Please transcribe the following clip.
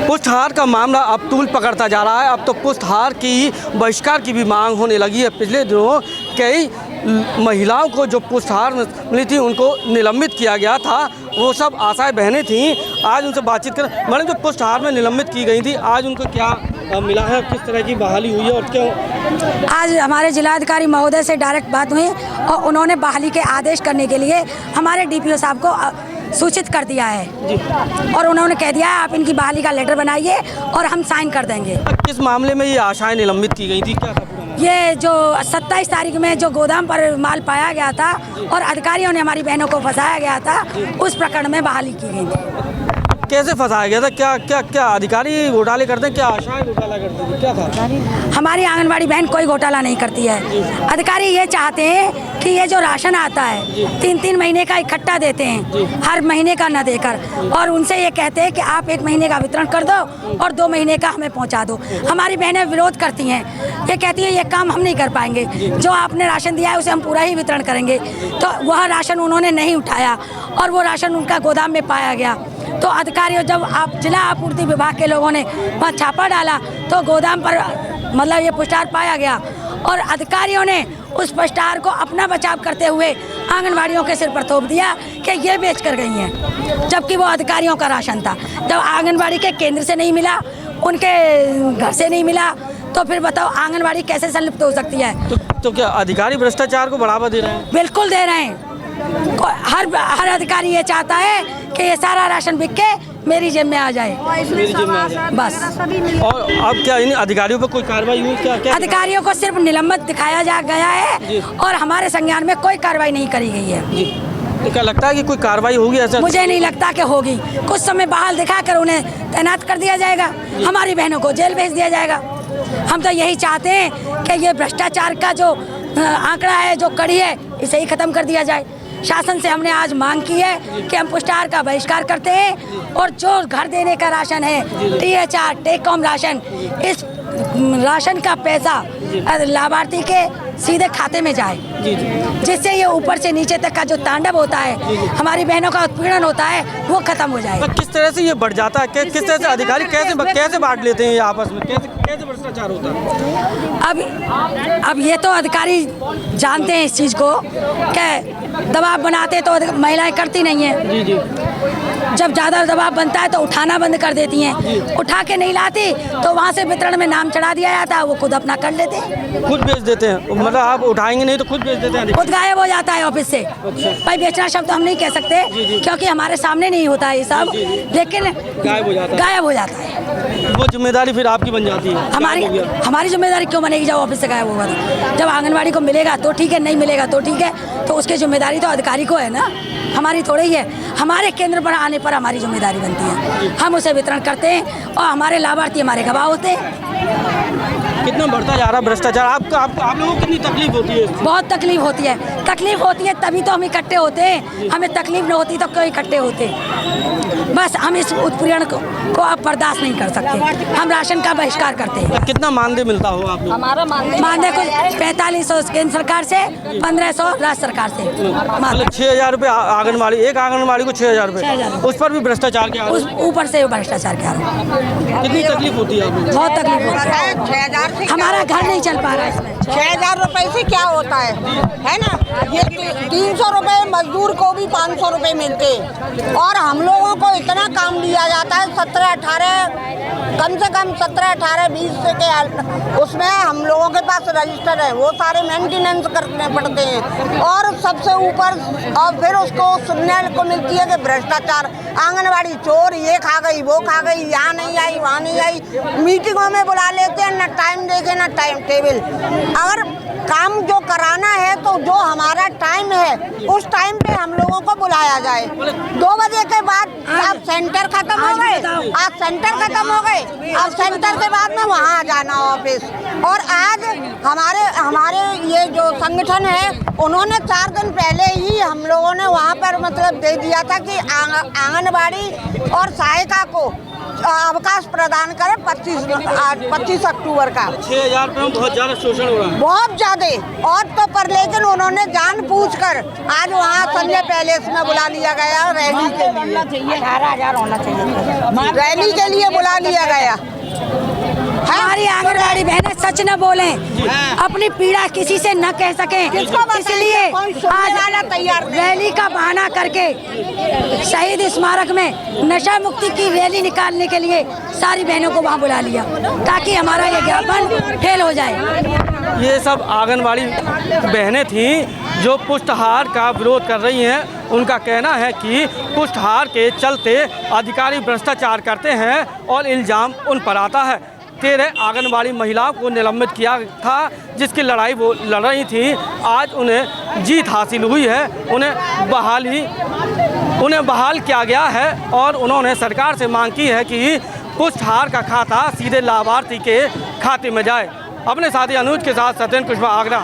पुष्टाहार का मामला अब तूल पकड़ता जा रहा है। अब तो पुष्टाहार की बहिष्कार की भी मांग होने लगी है। पिछले दिनों कई महिलाओं को जो पुष्टाहार मिली थी उनको निलंबित किया गया था। वो सब आशाएं बहनें थीं। आज उनसे बातचीत कर, मैडम जो पुष्टाहार में निलंबित की गई थी आज उनको क्या मिला है, किस तरह की बहाली हुई है और क्यों? आज हमारे जिलाधिकारी महोदय से डायरेक्ट बात हुई और उन्होंने बहाली के आदेश करने के लिए हमारे डीपीओ साहब को सूचित कर दिया है जी। और उन्होंने कह दिया है आप इनकी बहाली का लेटर बनाइए और हम साइन कर देंगे। किस मामले में ये आशाएं निलंबित की गई थी, क्या था पूरा मामला? ये जो 27 तारीख में जो गोदाम पर माल पाया गया था और अधिकारियों ने हमारी बहनों को फंसाया गया था, उस प्रकरण में बहाली की गई थी। कैसे फंसाया गया था? क्या क्या क्या अधिकारी घोटाले करते हैं? क्या आशाएं घोटाला करते हैं? क्या था? हमारी आंगनबाड़ी बहन कोई घोटाला नहीं करती है। अधिकारी ये चाहते हैं कि ये जो राशन आता है 3-3 महीने का इकट्ठा देते हैं, हर महीने का न देकर, और उनसे ये कहते हैं कि आप 1 महीने का वितरण कर दो और 2 महीने का हमें पहुंचा दो। हमारी बहनें विरोध करती हैं, ये कहती है ये काम हम नहीं कर पाएंगे, जो आपने राशन दिया है उसे हम पूरा ही वितरण करेंगे। तो वह राशन उन्होंने नहीं उठाया और वो राशन उनका गोदाम में पाया गया। तो अधिकारियों जब आप जिला आपूर्ति विभाग के लोगों ने वहाँ छापा डाला तो गोदाम पर मतलब ये पुष्टाहार पाया गया और अधिकारियों ने उस पुष्टाहार को अपना बचाव करते हुए आंगनबाड़ियों के सिर पर थोप दिया कि ये बेच कर गई हैं, जबकि वो अधिकारियों का राशन था। जब आंगनबाड़ी के केंद्र से नहीं मिला, उनके घर से नहीं मिला, तो फिर बताओ आंगनबाड़ी कैसे संलिप्त हो सकती है? तो क्या अधिकारी भ्रष्टाचार को बढ़ावा दे रहे हैं? बिल्कुल दे रहे हैं। हर अधिकारी ये चाहता है कि ये सारा राशन बिक के मेरी जेब में आ जाए, मेरी जेब में आ जाए बस। और अब क्या इन अधिकारियों पर कोई कार्रवाई हुई? क्या अधिकारियों को सिर्फ निलंबित दिखाया जा गया है और हमारे संज्ञान में कोई कार्रवाई नहीं करी गई है। जी। तो क्या लगता है कि कोई कार्रवाई होगी ऐसा? मुझे नहीं लगता कि होगी। कुछ समय बहाल दिखाकर उन्हें तैनात कर दिया जाएगा, हमारी बहनों को जेल भेज दिया जाएगा। हम तो यही चाहते हैं कि ये भ्रष्टाचार का जो आंकड़ा है, जो कड़ी है, इसे ही खत्म कर दिया जाए। शासन से हमने आज मांग की है कि हम पुष्टाहार का बहिष्कार करते हैं और जो घर देने का राशन है, THR टेक होम राशन, इस राशन का पैसा लाभार्थी के सीधे खाते में जाए, जिससे ये ऊपर से नीचे तक का जो तांडव होता है, हमारी बहनों का उत्पीड़न होता है, वो खत्म हो जाए। किस तरह से ये बढ़ जाता है? किस तरह से अधिकारी कैसे बांट लेते हैं ये आपस में? कैसे भ्रष्टाचार होता है? अब ये तो अधिकारी जानते हैं इस चीज़ को कि दबाव बनाते तो महिलाएं करती नहीं हैं। जी जी। जब ज़्यादा दबाव बनता है तो उठाना बंद कर देती हैं। उठा के नहीं लाती तो वहाँ से वितरण में नाम चढ़ा दिया जाता है, वो खुद अपना कर लेते हैं, खुद बेच देते हैं। मतलब आप उठाएंगे नहीं तो खुद बेच देते हैं? खुद गायब हो जाता है ऑफिस से। भाई बेचना शब्द हम नहीं कह सकते क्योंकि हमारे सामने नहीं होता है ये सब, लेकिन गायब हो जाता है। वो जिम्मेदारी फिर आपकी बन जाती है? हमारी जिम्मेदारी क्यों बनेगी? जब ऑफिस से गायब होगा तो जब आंगनबाड़ी को मिलेगा तो ठीक है, नहीं मिलेगा तो ठीक है, तो उसकी जिम्मेदारी तो अधिकारी को है ना, हमारी थोड़ी ही है। हमारे केंद्र पर आने पर हमारी जिम्मेदारी बनती है, हम उसे वितरण करते हैं और हमारे लाभार्थी हमारे गवाह होते हैं। कितना बढ़ता जा रहा भ्रष्टाचार? आप लोगों को कितनी तकलीफ होती है? बहुत तकलीफ होती है। तकलीफ होती है तभी तो हम इकट्ठे होते हैं, हमें तकलीफ न होती तो क्यों इकट्ठे होते? बस हम इस उत्पीड़न को अब बर्दाश्त नहीं कर सकते, हम राशन का बहिष्कार करते हैं। कितना मानदेय मिलता हो आप लोग? हमारा मानदेय कुछ 4500 केंद्र सरकार से, 1500 राज्य सरकार से। मतलब 6000 रुपये आंगनबाड़ी, एक आंगनबाड़ी को 6000 रुपये, उस पर भी भ्रष्टाचार के आरोप? ऊपर से भ्रष्टाचार के आरोप। कितनी तकलीफ होती है? बहुत तकलीफ होती है। 6000 से हमारा घर नहीं चल पा रहा है इसमें। 6000 रुपए से क्या होता है ना? ये 300 रुपए मजदूर को भी 500 रुपए मिलते हैं और हम लोगों को इतना काम दिया जाता है 17-18, कम से कम 17-18-20 से के उसमें हम लोगों के पास रजिस्टर है, वो सारे मेंटेनेंस करने पड़ते हैं और सबसे ऊपर और फिर उसको सुनने को मिलती है कि भ्रष्टाचार, आंगनबाड़ी चोर, ये खा गई, वो खा गई, यहाँ नहीं आई, वहाँ नहीं आई। मीटिंगों में बुला लेते हैं, ना टाइम देखे ना टाइम टेबल। अगर काम जो कराना है तो जो हमारा टाइम है उस टाइम पे हम लोगों को बुलाया जाए। 2 बजे के बाद आप सेंटर खत्म हो गए, आप सेंटर खत्म हो गए, आप सेंटर के बाद में वहाँ जाना ऑफिस। और आज हमारे ये जो संगठन है उन्होंने 4 दिन पहले ही हम लोगों ने वहाँ पर मतलब दे दिया था कि आंगनबाड़ी और सहायिका को अवकाश प्रदान करें 25 अक्टूबर का। 6,000 रुपये में बहुत ज़्यादा शोषण हो रहा है। बहुत ज्यादा। और तो पर लेकिन उन्होंने जानबूझकर आज वहाँ संजय पैलेस में बुला लिया गया रैली के लिए। 18,000 होना चाहिए। रैली के लिए बुला लिया गया। हमारी आंगनबाड़ी बहनें सच न बोलें, अपनी पीड़ा किसी से न कह सकें, इसलिए आज रैली का बहाना करके शहीद स्मारक में नशा मुक्ति की रैली निकालने के लिए सारी बहनों को वहाँ बुला लिया ताकि हमारा ये ज्ञापन फेल हो जाए। ये सब आंगनबाड़ी बहनें थीं जो पुष्टाहार का विरोध कर रही हैं। उनका कहना है कि पुष्टाहार के चलते अधिकारी भ्रष्टाचार करते हैं और इल्ज़ाम उन पर आता है। 13 आंगनबाड़ी महिलाओं को निलंबित किया था जिसकी लड़ाई वो लड़ रही थी। आज उन्हें जीत हासिल हुई है। उन्हें बहाल किया गया है और उन्होंने सरकार से मांग की है कि पुष्टाहार का खाता सीधे लाभार्थी के खाते में जाए। अपने साथी अनुज के साथ सत्येंद्र कुशवाहा, आगरा।